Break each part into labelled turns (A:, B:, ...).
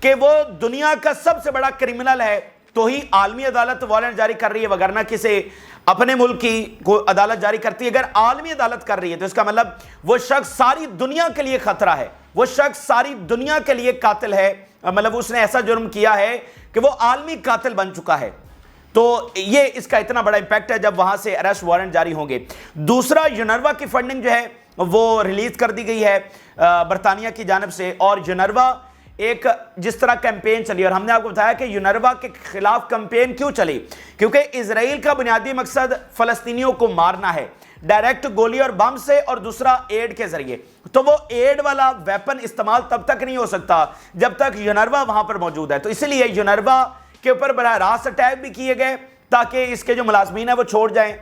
A: کہ وہ دنیا کا سب سے بڑا کرمنل ہے تو ہی عالمی عدالت وارنٹ جاری کر رہی ہے، وگرنہ کسی اپنے ملک کی کوئی عدالت جاری کرتی ہے۔ اگر عالمی عدالت کر رہی ہے تو اس کا مطلب وہ شخص ساری دنیا کے لیے خطرہ ہے، وہ شخص ساری دنیا کے لیے قاتل ہے، مطلب اس نے ایسا جرم کیا ہے کہ وہ عالمی قاتل بن چکا ہے۔ تو یہ اس کا اتنا بڑا امپیکٹ ہے جب وہاں سے اریسٹ وارنٹ جاری ہوں گے۔ دوسرا، یونروا کی فنڈنگ جو ہے وہ ریلیز کر دی گئی ہے برطانیہ کی جانب سے، اور یونروا ایک جس طرح کیمپین چلی، اور ہم نے آپ کو بتایا کہ یونروا کے خلاف کیمپین کیوں چلی، کیونکہ اسرائیل کا بنیادی مقصد فلسطینیوں کو مارنا ہے، ڈائریکٹ گولی اور بم سے، اور دوسرا ایڈ کے ذریعے۔ تو وہ ایڈ والا ویپن استعمال تب تک نہیں ہو سکتا جب تک یونروا وہاں پر موجود ہے، تو اسی لیے یونروا کے اوپر براہ راست اٹیک بھی کیے گئے تاکہ اس کے جو ملازمین ہیں وہ چھوڑ جائیں۔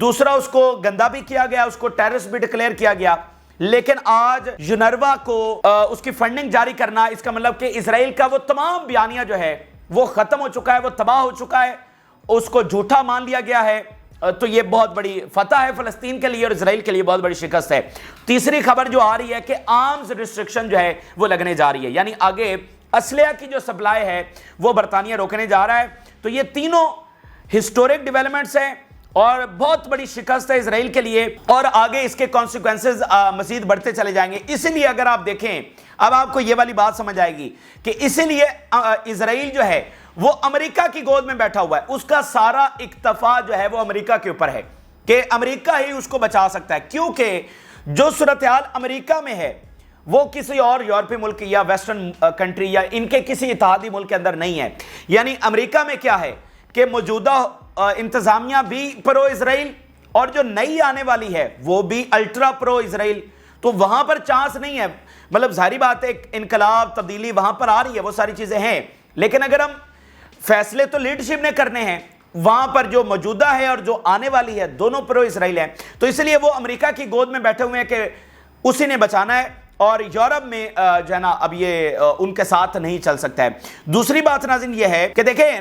A: دوسرا، اس کو گندا بھی کیا گیا، اس کو ٹیررسٹ بھی ڈکلیئر کیا گیا۔ لیکن آج یونروا کو اس کی فنڈنگ جاری کرنا، اس کا مطلب کہ اسرائیل کا وہ تمام بیانیہ جو ہے وہ ختم ہو چکا ہے، وہ تباہ ہو چکا ہے، اس کو جھوٹا مان لیا گیا ہے۔ تو یہ بہت بڑی فتح ہے فلسطین کے لیے، اور اسرائیل کے لیے بہت بڑی شکست ہے۔ تیسری خبر جو آ رہی ہے کہ آرمز ریسٹرکشن جو ہے وہ لگنے جا رہی ہے، یعنی آگے اسلحہ کی جو سپلائی ہے وہ برطانیہ روکنے جا رہا ہے۔ تو یہ تینوں ہسٹورک ڈیولپمنٹس ہیں اور بہت بڑی شکست ہے اسرائیل کے لیے، اور آگے اس کے کانسیکوینسز مزید بڑھتے چلے جائیں گے۔ اسی لیے اگر آپ دیکھیں، اب آپ کو یہ والی بات سمجھ آئے گی کہ اسی لیے اسرائیل جو ہے وہ امریکہ کی گود میں بیٹھا ہوا ہے، اس کا سارا اکتفا جو ہے وہ امریکہ کے اوپر ہے کہ امریکہ ہی اس کو بچا سکتا ہے، کیونکہ جو صورتحال امریکہ میں ہے وہ کسی اور یورپی ملک یا ویسٹرن کنٹری یا ان کے کسی اتحادی ملک کے اندر نہیں ہے۔ یعنی امریکہ میں کیا ہے کہ موجودہ انتظامیہ بھی پرو اسرائیل، اور جو نئی آنے والی ہے وہ بھی الٹرا پرو اسرائیل، تو وہاں پر چانس نہیں ہے۔ مطلب ظاہری بات ہے انقلاب تبدیلی وہاں پر آ رہی ہے، وہ ساری چیزیں ہیں، لیکن اگر ہم فیصلے تو لیڈرشپ نے کرنے ہیں، وہاں پر جو موجودہ ہے اور جو آنے والی ہے دونوں پرو اسرائیل ہیں، تو اس لیے وہ امریکہ کی گود میں بیٹھے ہوئے ہیں کہ اسی نے بچانا ہے، اور یورپ میں جو ہے نا اب یہ ان کے ساتھ نہیں چل سکتا ہے۔ دوسری بات ناظرین یہ ہے کہ دیکھیں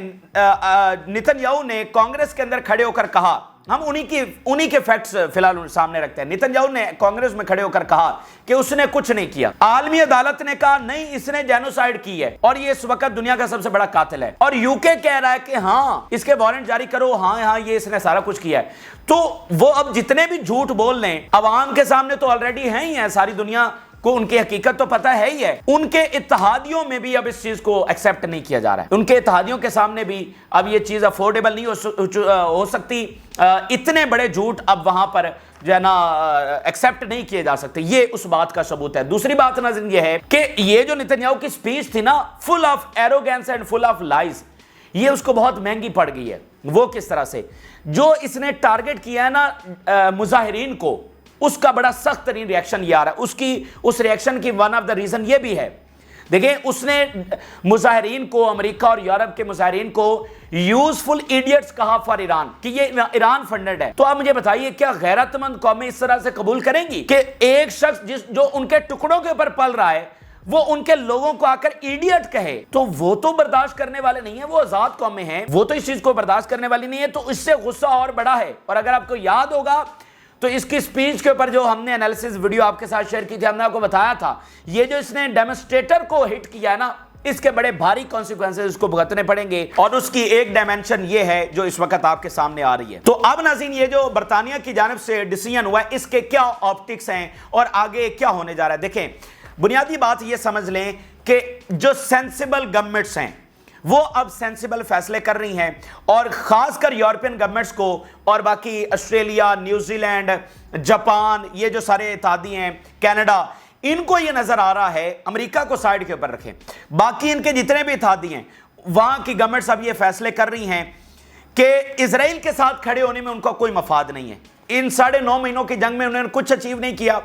A: نیتن یاہو نے کانگریس کے اندر کھڑے ہو کر کہا، ہم انہی کے فیکٹس فی الحال سامنے رکھتے ہیں۔ نیتن یاہو نے کانگریس میں کھڑے ہو کر کہا کہ اس نے کچھ نہیں کیا، عالمی عدالت نے کہا نہیں اس نے جینوسائیڈ کی ہے اور یہ اس وقت دنیا کا سب سے بڑا قاتل ہے، اور یو کے کہہ رہا ہے کہ ہاں اس کے وارنٹ جاری کرو، ہاں یہ اس نے سارا کچھ کیا ہے۔ تو وہ اب جتنے بھی جھوٹ بول لیں عوام کے سامنے تو آلریڈی ہیں ہی ہیں، ساری دنیا کو ان کی حقیقت تو پتہ ہے ہی ہے۔ ان کے اتحادیوں میں بھی اب اس چیز کو ایکسیپٹ نہیں کیا جا رہا ہے، ان کے اتحادیوں کے سامنے بھی اب یہ چیز افورڈیبل نہیں ہو سکتی، اتنے بڑے جھوٹ اب وہاں پر جو ہے نا ایکسیپٹ نہیں کیے جا سکتے، یہ اس بات کا ثبوت ہے۔ دوسری بات ناظرین یہ ہے کہ یہ جو نیتن یاہو کی سپیچ تھی نا، full of arrogance and full of lies, یہ اس کو بہت مہنگی پڑ گئی ہے۔ وہ کس طرح سے، جو اس نے ٹارگٹ کیا ہے نا مظاہرین کو، اس کا بڑا سخت ترین ریاکشن یہ آ رہا ہے۔ اس ریاکشن کی ون آف دا ریزن یہ بھی ہے، دیکھیں اس نے مظاہرین کو، امریکہ اور یورپ کے مظاہرین کو یوزفل ایڈیٹس کہا فار ایران، کہ یہ ایران فنڈڈ ہے۔ تو آپ مجھے بتائیے کیا غیرت مند قومیں اس طرح سے قبول کریں گی کہ ایک شخص جو ان کے ٹکڑوں کے اوپر پل رہا ہے وہ ان کے لوگوں کو آ کر ایڈیٹ کہے؟ تو وہ تو برداشت کرنے والے نہیں ہیں، وہ آزاد قومیں ہیں، وہ تو اس چیز کو برداشت کرنے والی نہیں ہے۔ تو اس سے غصہ اور بڑا ہے۔ اور اگر آپ کو یاد ہوگا تو اس کی سپیچ کے اوپر جو ہم نے انالیسس ویڈیو آپ کے ساتھ شیئر کی تھی، ہم نے آپ کو بتایا تھا یہ جو اس نے ڈیمونسٹریٹر کو ہٹ کیا ہے نا، اس کے بڑے بھاری کانسیکوینسز اس کو بھگتنے پڑیں گے، اور اس کی ایک ڈائمینشن یہ ہے جو اس وقت آپ کے سامنے آ رہی ہے۔ تو اب ناظرین یہ جو برطانیہ کی جانب سے ڈیسیژن ہوا ہے، اس کے کیا آپٹکس ہیں اور آگے کیا ہونے جا رہا ہے؟ دیکھیں بنیادی بات یہ سمجھ لیں کہ جو سینسیبل گورنمنٹس ہیں وہ اب سینسیبل فیصلے کر رہی ہیں، اور خاص کر یورپین گورنمنٹس کو اور باقی آسٹریلیا، نیوزی لینڈ، جاپان، یہ جو سارے اتحادی ہیں، کینیڈا، ان کو یہ نظر آ رہا ہے امریکہ کو سائیڈ کے اوپر رکھیں، باقی ان کے جتنے بھی اتحادی ہیں وہاں کی گورنمنٹس اب یہ فیصلے کر رہی ہیں کہ اسرائیل کے ساتھ کھڑے ہونے میں ان کا کوئی مفاد نہیں ہے۔ ان 9.5 مہینوں کی جنگ میں انہوں نے کچھ اچیو نہیں کیا،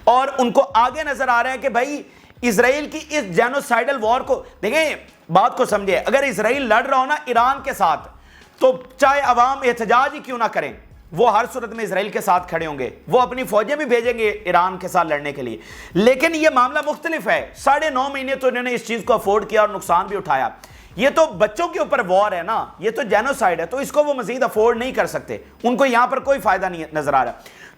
A: اور ان کو آگے نظر آ رہا ہے کہ بھائی اسرائیل کی اس جینوسائیڈل وار کو، دیکھیں بات کو سمجھے، اگر اسرائیل لڑ رہا ہو نا ایران کے ساتھ، تو چاہے عوام احتجاج ہی کیوں نہ کریں، وہ ہر صورت میں اسرائیل کے ساتھ کھڑے ہوں گے، وہ اپنی فوجیں بھی بھیجیں گے ایران کے ساتھ لڑنے کے لیے۔ لیکن یہ معاملہ مختلف ہے، 9.5 مہینے تو انہوں نے اس چیز کو افورڈ کیا اور نقصان بھی اٹھایا۔ یہ تو بچوں کے اوپر وار ہے نا، یہ تو جینوسائیڈ ہے، تو اس کو وہ مزید افورڈ نہیں کر سکتے، ان کو یہاں پر کوئی فائدہ نہیں نظر آ رہا۔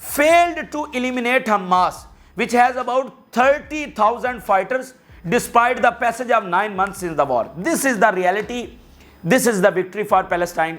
A: failed to eliminate Hamas, which has about 30,000 fighters despite the passage of 9 months since the war. This is the reality. This is the victory for Palestine.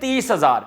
A: 30,000।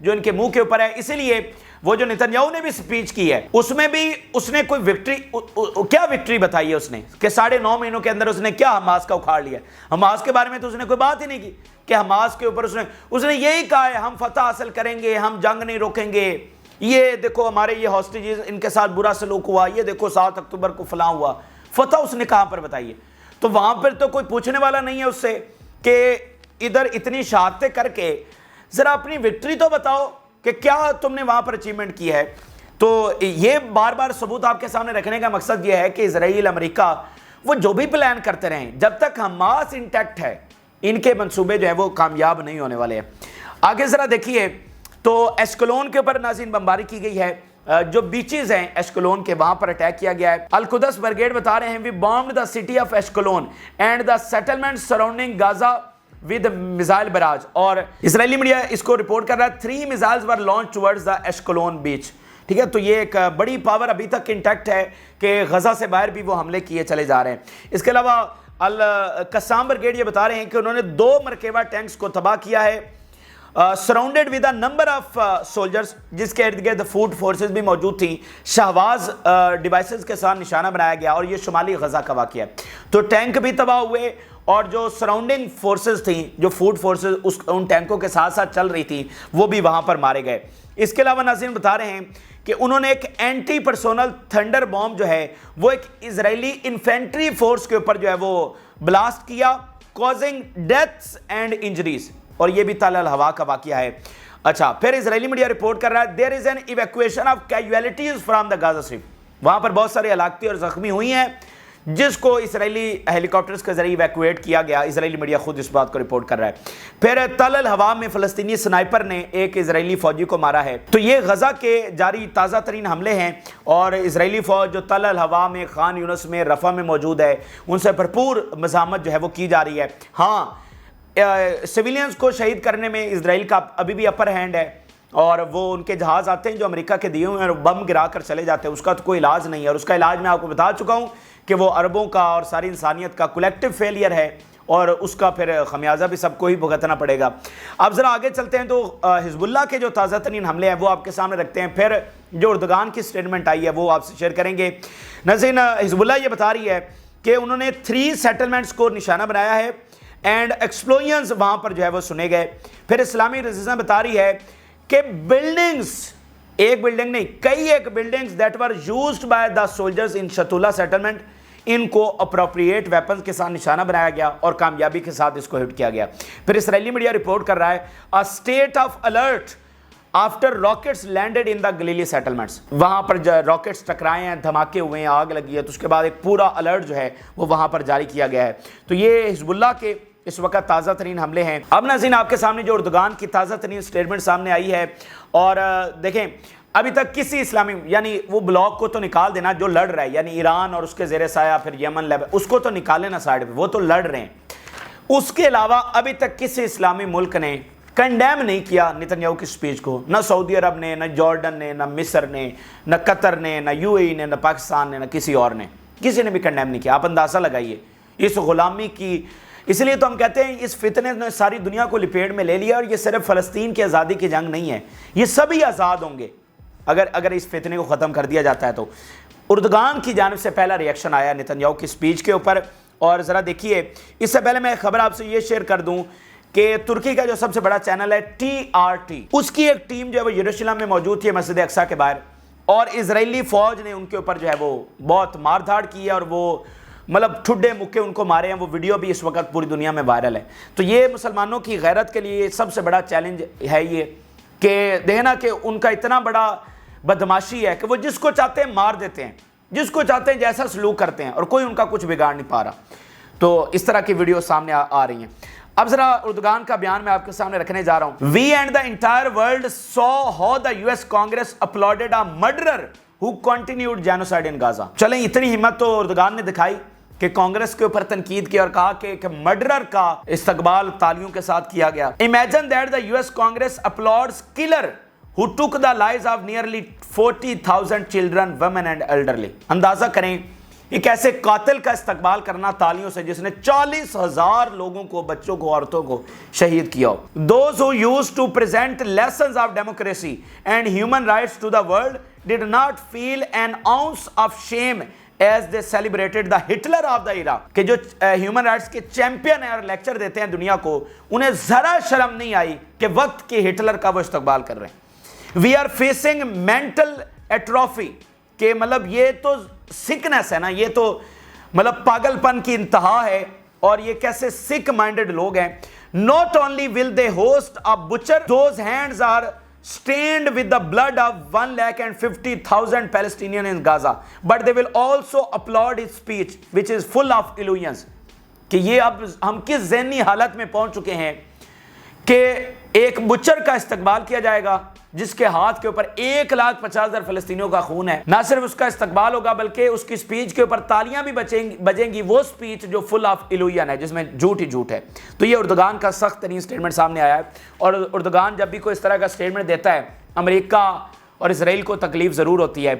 A: جو ان کے منہ کے اوپر ہے. اسی لیے وہ جو نتنیاہو نے بھی سپیچ کی ہے اس میں بھی اس نے کوئی وکٹری کیا وکٹری بتائی ہے اس نے کہ 9.5 مہینوں کے اندر اس نے کیا حماس کا اکھاڑ لیا. حماس کے بارے میں تو اس نے کوئی بات ہی نہیں کی کہ حماس کے اوپر اس نے یہی کہا ہے ہم فتح حاصل کریں گے, ہم جنگ نہیں روکیں گے, یہ دیکھو ہمارے یہ ہاسٹیجز ان کے ساتھ برا سلوک ہوا, یہ دیکھو 7 اکتوبر کو فلاں ہوا. فتح اس نے کہاں پر بتائی ہے؟ تو وہاں پر تو کوئی پوچھنے والا نہیں ہے اس سے کہ ادھر اتنی شہادتیں کر کے ذرا اپنی وکٹری تو بتاؤ کہ کیا تم نے وہاں پر اچیومنٹ کی ہے. تو یہ بار بار ثبوت آپ کے سامنے رکھنے کا مقصد یہ ہے کہ اسرائیل, امریکہ وہ جو بھی پلان کرتے رہیں, جب تک حماس انٹیکٹ ہے ان کے منصوبے جو ہے وہ کامیاب نہیں ہونے والے ہیں. آگے ذرا دیکھیے تو ایشکلون کے اوپر ناظرین بمباری کی گئی ہے, جو بیچز ہیں ایشکلون کے وہاں پر اٹیک کیا گیا ہے. القدس بریگیڈ بتا رہے ہیں we bombed the city of Ashkelon and the settlement surrounding Gaza with missile barrage. اور اسرائیلی میڈیا اس کو رپورٹ کر رہا ہے 3 missiles were launch towards the Ashkelon beach. ٹھیک ہے, تو یہ ایک بڑی پاور ابھی تک انٹیکٹ ہے کہ غزہ سے باہر بھی وہ حملے کیے چلے جا رہے ہیں. اس کے علاوہ القسام بریگیڈ یہ بتا رہے ہیں کہ انہوں نے 2 مرکبہ ٹینکس کو تباہ کیا ہے surrounded with a number of soldiers, جس کے ارد گرد فوڈ فورسز بھی موجود تھیں. شہواز ڈیوائسز کے ساتھ نشانہ بنایا گیا اور یہ شمالی غزہ کا واقعہ ہے. تو ٹینک بھی تباہ ہوئے اور جو سراؤنڈنگ فورسز تھیں, جو فوڈ فورسز ان ٹینکوں کے ساتھ ساتھ چل رہی تھیں, وہ بھی وہاں پر مارے گئے. اس کے علاوہ ناظرین بتا رہے ہیں کہ انہوں نے ایک اینٹی پرسونل تھنڈر بوم جو ہے وہ ایک اسرائیلی انفینٹری فورس کے اوپر جو ہے وہ بلاسٹ کیا, کازنگ ڈیتھس اینڈ انجریز, اور یہ بھی تل الہوا کا واقعہ ہے. اچھا, پھر اسرائیلی میڈیا رپورٹ کر رہا ہے there is an evacuation of casualties from the Gaza strip. وہاں پر بہت سارے ہلاکتیں اور زخمی ہوئی ہیں جس کو اسرائیلی ہیلی کاپٹرز کے ذریعے ایویکویٹ کیا گیا. اسرائیلی میڈیا خود اس بات کو رپورٹ کر رہا ہے. پھر تل الہوا میں فلسطینی سنائپر نے ایک اسرائیلی فوجی کو مارا ہے. تو یہ غزہ کے جاری تازہ ترین حملے ہیں اور اسرائیلی فوج جو تل الہوا میں, خان یونس میں, رفح میں موجود ہے, ان سے بھرپور مزاحمت جو ہے وہ کی جا رہی ہے. ہاں, سویلینز کو شہید کرنے میں اسرائیل کا ابھی بھی اپر ہینڈ ہے اور وہ ان کے جہاز آتے ہیں جو امریکہ کے دیے ہوئے ہیں, بم گرا کر چلے جاتے ہیں. اس کا تو کوئی علاج نہیں ہے, اور اس کا علاج میں آپ کو بتا چکا ہوں کہ وہ عربوں کا اور ساری انسانیت کا کولیکٹیو فیلئر ہے اور اس کا پھر خمیازہ بھی سب کو ہی بھگتنا پڑے گا. اب ذرا آگے چلتے ہیں تو حزب اللہ کے جو تازہ ترین حملے ہیں وہ آپ کے سامنے رکھتے ہیں. پھر جو اردگان کی سٹیٹمنٹ آئی ہے وہ آپ سے شیئر کریں گے. ناظرین, حزب اللہ یہ بتا رہی ہے کہ انہوں نے 3 سیٹلمنٹس کو نشانہ بنایا ہے اینڈ ایکسپلوژنز وہاں پر جو ہے وہ سنے گئے. پھر اسلامی ریزیسٹنس بتا رہی ہے کہ بلڈنگز, ایک بلڈنگ نہیں, کئی ایک buildings that were used by the soldiers in Shtula settlement, ان کو اپروپریٹ ویپنز کے ساتھ نشانہ بنایا گیا اور کامیابی کے ساتھ اس کو ہٹ کیا گیا. پھر اسرائیلی میڈیا رپورٹ کر رہا ہے a state of alert after rockets landed in the Galilee settlements. وہاں پر راکٹس ٹکرائے ہیں, دھماکے ہوئے ہیں, آگ لگی ہے, تو اس کے بعد ایک پورا الرٹ جو ہے وہ وہاں پر جاری کیا گیا ہے. تو یہ حزب اللہ کے اس وقت تازہ ترین حملے ہیں. اب ناظرین آپ کے سامنے جو اردگان کی تازہ ترین سٹیٹمنٹ سامنے آئی ہے, اور دیکھیں ابھی تک کسی اسلامی یعنی وہ بلاک کو تو نکال دینا جو لڑ رہا ہے, یعنی ایران اور اس کے زیر سایہ پھر یمن اس کو تو نکالے نا سائڈ پہ, وہ تو لڑ رہے ہیں. اس کے علاوہ ابھی تک کسی اسلامی ملک نے کنڈیم نہیں کیا نتنیاہو کی سپیچ کو, نہ سعودی عرب نے, نہ جارڈن نے, نہ مصر نے, نہ قطر نے, نہ یو اے ای نے, نہ پاکستان نے, نہ کسی اور نے, کسی نے بھی کنڈیم نہیں کیا. آپ اندازہ لگائیے اس غلامی کی. اس لیے تو ہم کہتے ہیں اس فتنے نے ساری دنیا کو لپیٹ میں لے لیا, اور یہ صرف فلسطین کی آزادی کی جنگ نہیں ہے, یہ سبھی آزاد ہوں گے اگر اس فتنے کو ختم کر دیا جاتا ہے. تو اردگان کی جانب سے پہلا ریئیکشن آیا نتنیاہو کی سپیچ کے اوپر. اور ذرا دیکھیے, اس سے پہلے میں خبر آپ سے یہ شیئر کر دوں کہ ترکی کا جو سب سے بڑا چینل ہے TRT, اس کی ایک ٹیم جو ہے وہ یروشلم میں موجود تھی مسجد اقصیٰ کے باہر, اور اسرائیلی فوج نے ان کے اوپر جو ہے وہ بہت مار دھاڑ کی ہے, اور وہ مطلب ٹھڈے مکے ان کو مارے ہیں. وہ ویڈیو بھی اس وقت پوری دنیا میں وائرل ہے. تو یہ مسلمانوں کی غیرت کے لیے سب سے بڑا چیلنج ہے یہ کہ دیکھنا کہ ان کا اتنا بڑا بدماشی ہے کہ وہ جس کو چاہتے ہیں مار دیتے ہیں, جس کو چاہتے ہیں جیسا سلوک کرتے ہیں, اور کوئی ان کا کچھ بگاڑ نہیں پا رہا. تو اس طرح کی ویڈیو سامنے آ رہی ہیں. اب ذرا اردگان کا بیان میں آپ کے سامنے رکھنے جا رہا ہوں. We and the entire world saw how the US Congress applauded a murderer who continued genocide in Gaza. چلیں اتنی ہمت تو اردگان نے دکھائی کہ کانگریس کے اوپر تنقید کی اور کہا کہ مرڈرر کا استقبال تالیوں کے ساتھ کیا گیا. Imagine that the US Congress applauds killer who took the lives of nearly 40,000 children, women and elderly. اندازہ کریں ایک ایسے قاتل کا استقبال کرنا تالیوں سے جس نے 40,000 لوگوں کو، بچوں کو، عورتوں کو شہید کیا ہو. Those who used to present lessons of democracy and human rights to the world did not feel an ounce of shame as they celebrated the Hitler of the era. کہ جو ہیومن رائٹس کے champion ہیں اور lecture دیتے ہیں دنیا کو، انہیں ذرا شرم نہیں آئی کہ وقت کے ہٹلر کا وہ استقبال کر رہے ہیں. We are facing mental atrophy کہ مطلب یہ تو سکنس ہے نا، یہ تو مطلب پاگل پن کی انتہا ہے، اور یہ کیسے سک مائنڈڈ لوگ ہیں. Not only will they host a butcher, those hands are stained with the blood of 150,000 Palestinians in Gaza, but they will also applaud his speech which is full of illusions. کہ یہ اب ہم کس ذہنی حالت میں پہنچ چکے ہیں کہ ایک بچر کا استقبال کیا جائے گا جس کے ہاتھ کے اوپر 1,50,000 فلسطینیوں کا خون ہے. نہ صرف اس کا استقبال ہوگا بلکہ اس کی سپیچ کے اوپر تالیاں بھی بجیں گی، وہ سپیچ جو فل آف ایلوژن ہے، جس میں جھوٹ ہی جھوٹ ہے. تو یہ اردگان کا سخت ترین سٹیٹمنٹ سامنے آیا ہے، اور اردگان جب بھی کوئی اس طرح کا سٹیٹمنٹ دیتا ہے امریکہ اور اسرائیل کو تکلیف ضرور ہوتی ہے.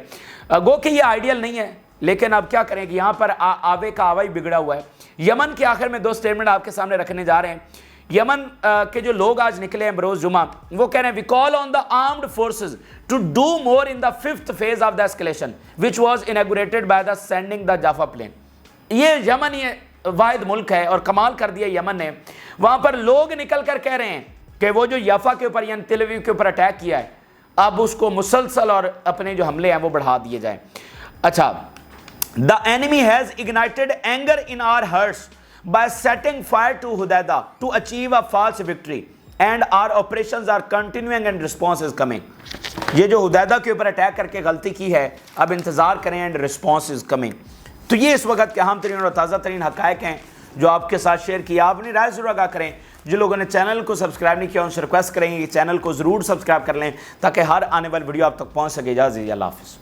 A: گو کہ یہ آئیڈیل نہیں ہے، لیکن اب کیا کریں کہ یہاں پر آوے کا آوا ہی بگڑا ہوا ہے. یمن کے آخر میں 2 سٹیٹمنٹ آپ کے سامنے رکھنے جا رہے ہیں. یمن کے جو لوگ آج نکلے ہیں بروز جمعہ، وہ کہہ رہے ہیں we call on the armed forces to do more in the 5th phase of the escalation which was inaugurated by the sending the Jaffa plane. یہ یمن یہ واحد ملک ہے، اور کمال کر دیا یمن نے. وہاں پر لوگ نکل کر کہہ رہے ہیں کہ وہ جو یافا کے اوپر یعنی تل اویو کے اوپر اٹیک کیا ہے، اب اس کو مسلسل اور اپنے جو حملے ہیں وہ بڑھا دیے جائیں. اچھا، the enemy has ignited anger in our hearts by setting fire to Hudaydah to achieve a false victory and our operations are continuing and response is coming. یہ جو حدیدہ کے اوپر اٹیک کر کے غلطی کی ہے، اب انتظار کریں and response is coming. تو یہ اس وقت کے اہم ترین اور تازہ ترین حقائق ہیں جو آپ کے ساتھ شیئر کیا. آپ اپنی رائے ضرور آگاہ کریں. جو لوگوں نے چینل کو سبسکرائب نہیں کیا ان سے ریکویسٹ کریں گے کہ چینل کو ضرور سبسکرائب کر لیں تاکہ ہر آنے والی ویڈیو آپ تک پہنچ سکے. اجازت دیجیے، اللہ حافظ.